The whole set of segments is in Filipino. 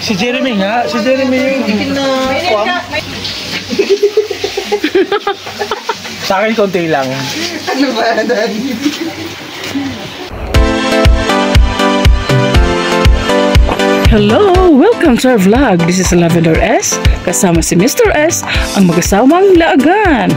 Si Jeremy nga. Si Jeremy yung sa akin konti lang. Ano ba, Daddy? Hello! Welcome to our vlog. This is Lavender S. Kasama si Mr. S, ang mag-asawang laagan.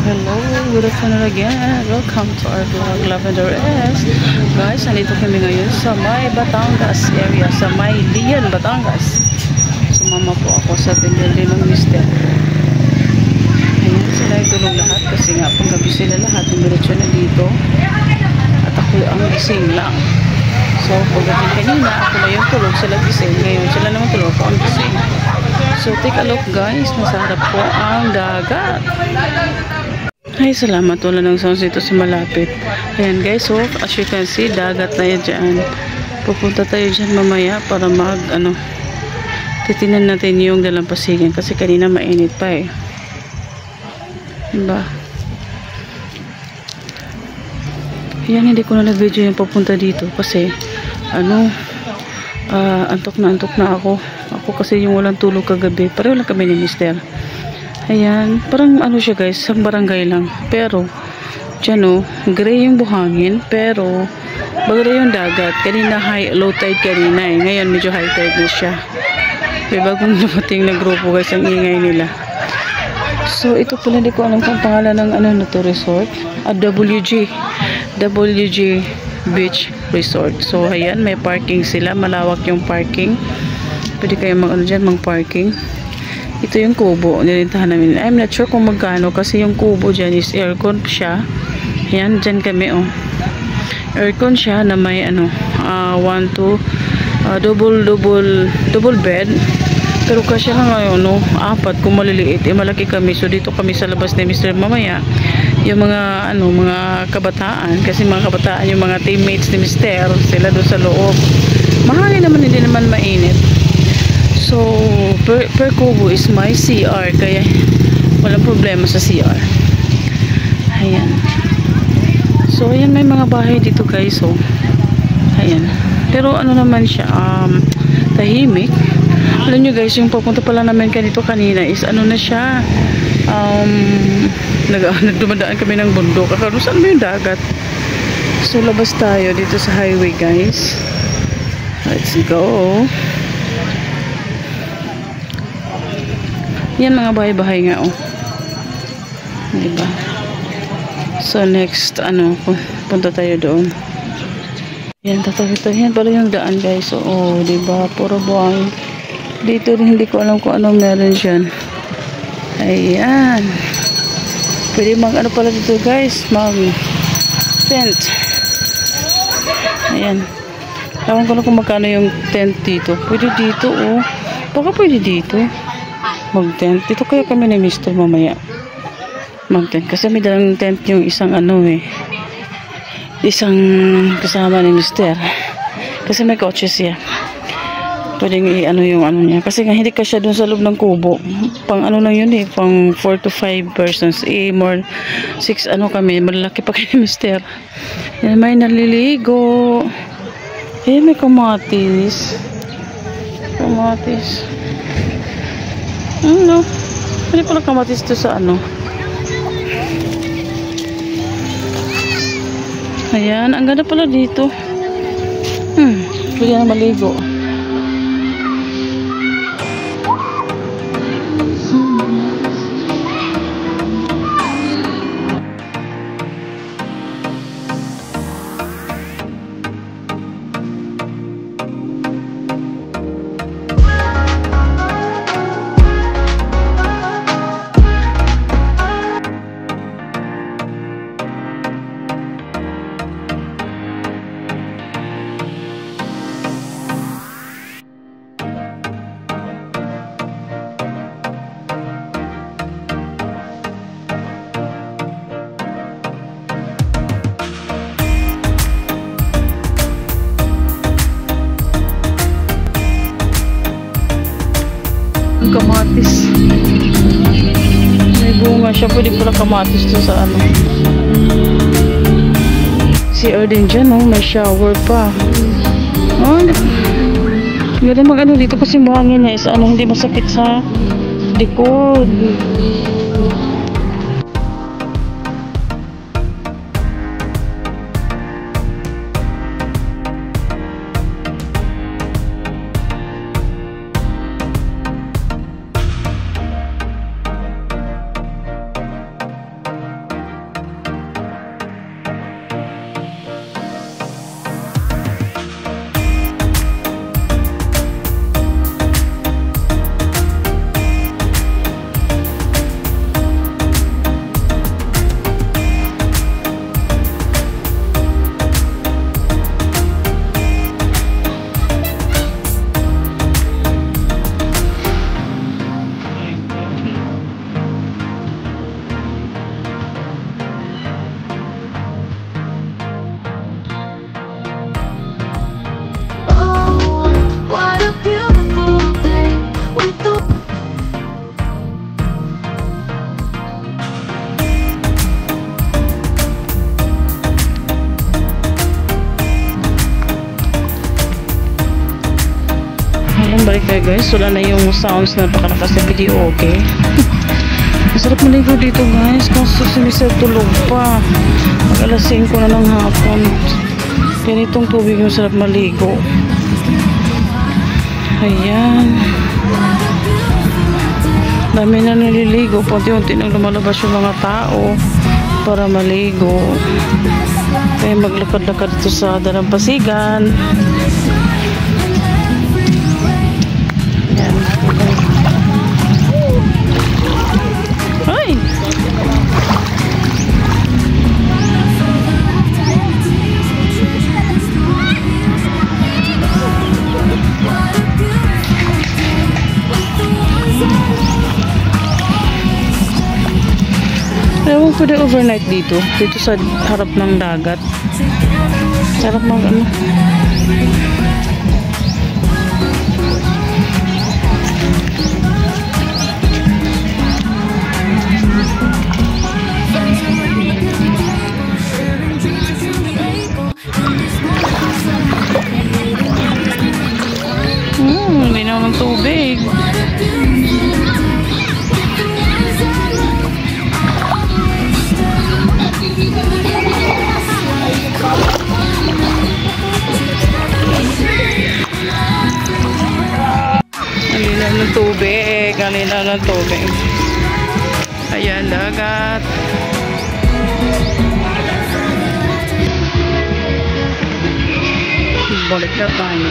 Hello. Good afternoon again. Welcome to our vlog, Lavender S. Guys, nandito kami ngayon sa May Batangas area, sa May Lian, Batangas. Sumama po ako sa binili ng mister. Ayan, sila ay tulog lahat kasi nga panggabi sila lahat. Dumiretso na dito. At ako ang gising lang. So, pagdating kanina, ako na yung tulog, sila gising. Ngayon, sila naman tulog, ako ang gising. So, take a look guys. Masarap po ang dagat. Ay, salamat. Wala nang sounds dito sa malapit. Ayan guys, so as you can see, dagat na yan dyan. Pupunta tayo dyan mamaya para titinan natin yung dalampasigan kasi kanina mainit pa eh. Diba? Yan, hindi ko na nag-video yung papunta dito kasi antok na ako. Ako kasi yung walang tulog kagabi. Pareho lang kami ni mister. Ayan, parang siya guys, isang barangay lang. Pero, dyan gray yung buhangin, pero bagay yung dagat. Kanina low tide kanina eh. Ngayon medyo high tide na siya. May bagong dumating na grupo guys, ang ingay nila. So, ito pala, hindi ko alam kung pangalan ng na to resort. WG Beach Resort. So, ayan, may parking sila. Malawak yung parking. Pwede kayo mag-parking. Ito yung kubo, nilintahan namin. I'm not sure kung magkano kasi yung kubo dyan is aircon siya. Yan, dyan kami aircon siya na may double bed. Pero kasi lang apat kung maliliit. Malaki kami. So dito kami sa labas ni Mr. mamaya. Yung mga mga kabataan. Kasi mga kabataan yung mga teammates ni Mr. Sila doon sa loob. Mahangin naman, hindi naman mainit. So, per kubo is my CR. Kaya, walang problema sa CR. Ayan. So, ayan, may mga bahay dito guys. So, ayan. Pero, naman siya, tahimik. Alam nyo guys, yung papunta pala namin kanina is, na siya, nagdumadaan kami ng bundok. Saan ba yung dagat? So, labas tayo dito sa highway guys. Let's go. Yan mga bahay-bahay nga diba? So next punta tayo doon. Yan, tatawid tayo. Yan pala yung daan guys. So, diba? Puro buhay. Dito rin hindi ko alam kung anong meron dyan. Ayan. Pwede pala dito guys. Tent. Ayan. Ewan ko na kung magkano yung tent dito. Pwede dito Baka pwede dito mag-tent. Dito kaya kami ni Mr. mamaya mag-tent. Kasi may dalang tent yung isang isang kasama ni Mr. Kasi may kotse siya. Pwedeng yung niya. Kasi nga hindi ka siya dun sa loob ng kubo. Pang lang yun pang 4 to 5 persons. More 6 kami. Malaki pa kay Mr. Yan, may naliligo. May kamatis. Pwede pala kamatis to sa Ayan, ang ganda pala dito. Pwede na maligo. Kamatis. bunga siya. Pwede pala kamatis to sa ano. CR din dyan, oh. May shower pa. Oh, ganda mag ano dito kasi buhangin niya is ano, hindi masakit sa likod. Balik tayo guys, wala na yung sounds na pakalakas sa video, okay? Masarap maligo dito guys, kaso si Mr. tulog pa. Mag alas 5 na ng hapon. Ganitong tubig yung sarap maligo. Ayan. Dami na naliligo, punti-unti nang lumalabas yung mga tao para maligo. Kaya maglakad-lakad dito sa Dalampasigan. Ay! Ewan ko pwede overnight dito sa harap ng dagat. Sarap mag ano. Minaw ng tubig. Kalinaw ng tubig. Ayan, dagat. Balik na tayo.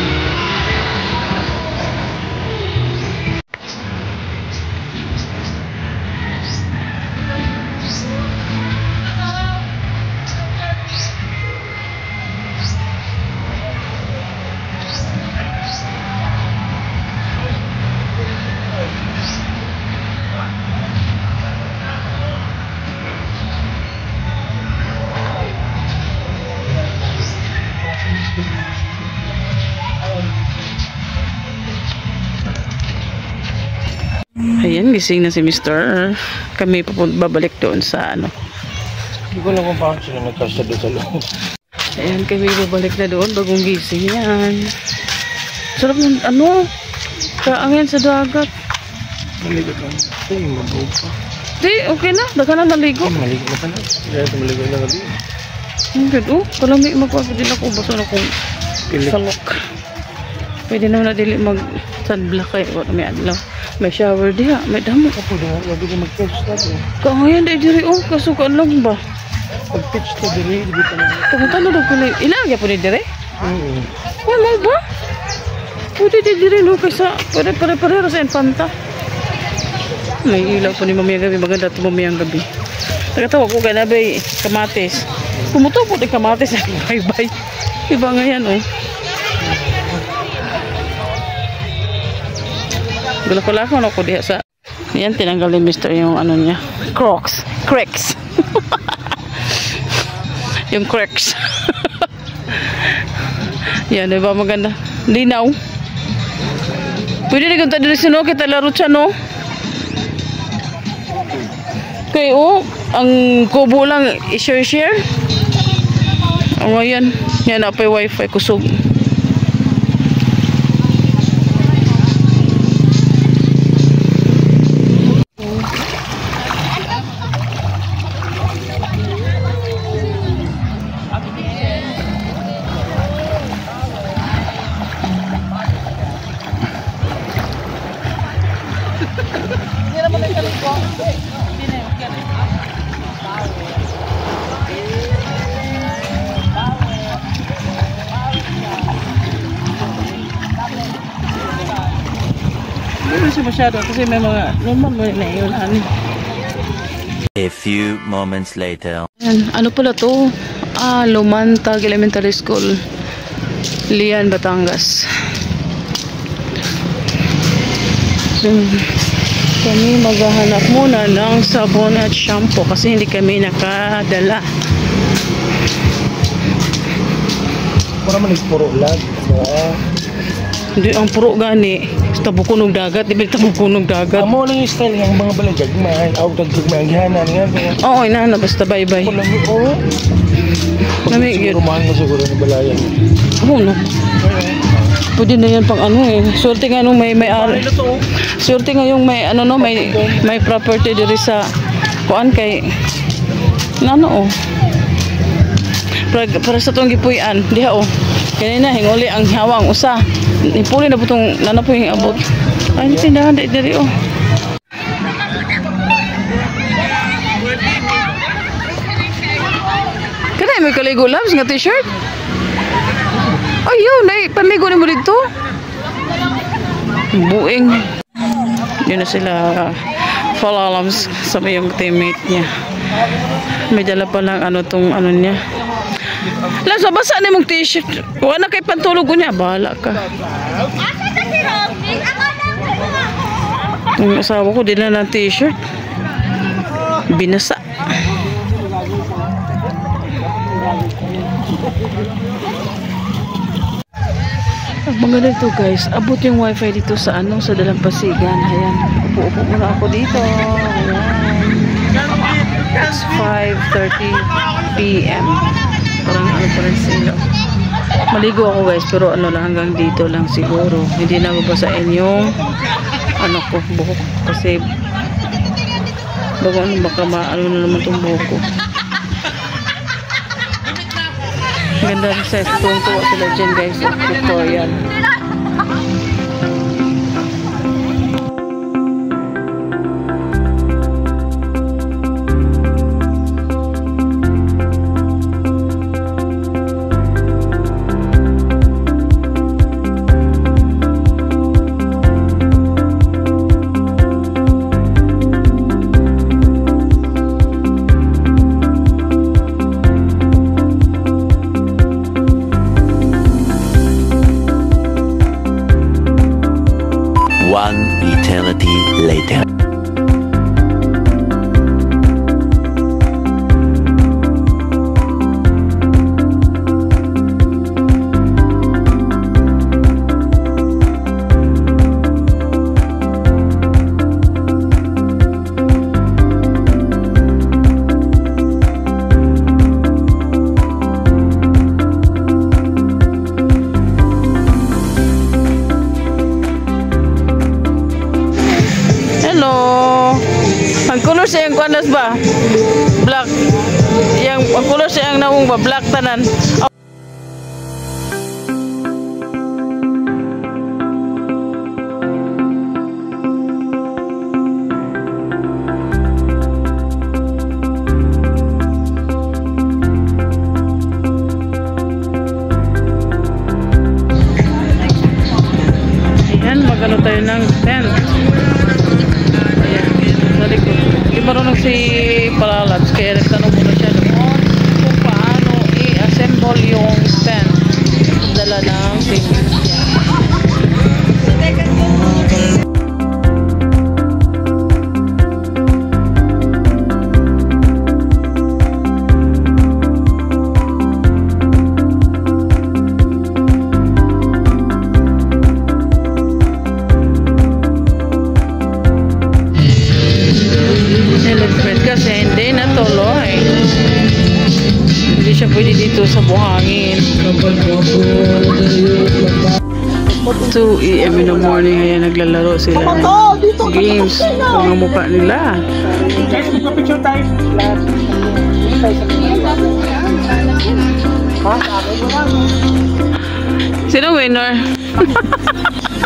Ayan, gising na si Mr. Kami babalik doon sa ano. Hindi ko lang kung paano sila nagkasya doon sa loob. Ayan, kami babalik na doon. Bagong gising yan. Sarap ng ano. Kaangin sa dagat. Maligo lang. Ito yung mabuo pa. Di, okay na. Daga na naligo. Maligo na ka na. Kaya ito maligo na gabi. Ang good. Kalamig magpapagin ako. Baso na kong salok. Pwede naman na dili mag-sunblock kayo. May adlaw. May shower diha. May damo. Ako din. Lagi din mag-pitch na doon. Kaangayan di diri. Kasukaan lang ba? Pag-pitch na diri. Hindi pa naman. Pumunta na daw ko na. Ilagya po ni diri? Wala ba? Pwede di diri. Kaysa pare-parehero sa Infanta. May ilaw po ni mamayang gabi. Maganda ito mamayang gabi. Nagatawa ko kaya nabay kamatis. Pumuto po ni kamatis. Bye-bye. Iba nga yan Gulak-gulak mo ako diha sa... Yan, tinanggal ni Mr. yung ano niya. Cracks. Yung cracks. Yan, diba maganda? Linaw. Pwede rin kung tadi sino kita laro siya, no? Kay ang kubo lang i-share. O ngayon, yan na pa yung wifi kusog. Hindi siya masyado kasi may mga normal mo na yun. A few moments later. Ayan, ano pala to? Lumantag Elementary School, Lian, Batangas. So, kami maghahanap muna ng sabon at shampoo kasi hindi kami nakadala. Para man puro lag. Hindi ang puro gani. Tabukunog dagat, di ba tabukunog dagat? Amo lang yung style ng mga balagag, may outag may gihanan nga. Oo, inahanap basta bye-bye. Oo. Namigit. Rumahan mo siguro ng balayan. Oo na. Pwede na yan pang ano eh. Swerte nga nung may ari. Swerte nga yung may ano no, may property diri sa kuan kay nano oh. Para sa tong gipuy-an, diha oh. Kanina hinguli ang hawang usa. Ipuli na butong nanapoy yung abot. Ay, tindahan diri oh. Kanay may kaligo labs nga t-shirt. Ayaw, panligo ni mo dito. Buing. Yun na sila falalams sa yung teammate niya. May dala pa lang ano tong ano niya. Lasa, basa na mong t-shirt. Wala kay pantulog ko niya. Bahala ka. Ang asawa ko, din na ng t-shirt. Binasa. Ang mga dito guys, abot yung wifi dito sa sa Dalampasigan. Ayan, upo-upo muna ako dito. Ayan. It's 5:30 PM. Parang ano pa rin sila. Maligo ako guys, pero ano lang hanggang dito lang siguro. Hindi na mabasain yung ano ko, buhok. Kasi baka maano na naman itong buhok ko. Ganda rin sa tuwang-tuwa sila dyan guys, tutorial. One eternity later. Ang color siya yung kuanas ba? Black. Ang color siya yung naung ba? Black tanan. Ayan, magano tayo ng tent. Marunong si Palalabs kaya nagtanong muna siya noon kung paano i-assemble yung tent dala ng tingin. Kasi 2 AM in the morning, ayan, naglalaro sila ng games. Mga mukha nila. Guys, magpa-picture tayo. Sino winner?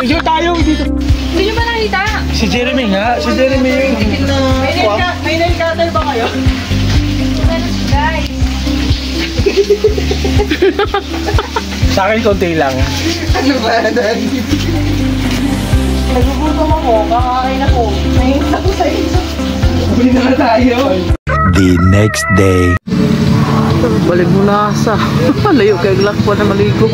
Picture tayo dito. Hindi nyo ba nakita? Si Jeremy nga. Si Jeremy yung May nail-cutter ba kayo? Guys. sa akin konti lang. Ano ba, Daddy? Nagugutom ako. Kakakain ako. Nahingit ako sa inyo. Huli na tayo. The next day. Balik mo na sa layo kay Glakpo na maligo.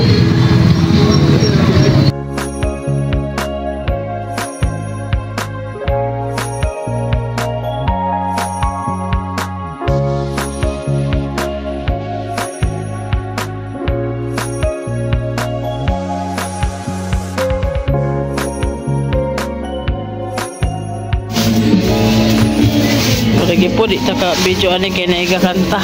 Lagi po di taka video ani kay naiga kanta.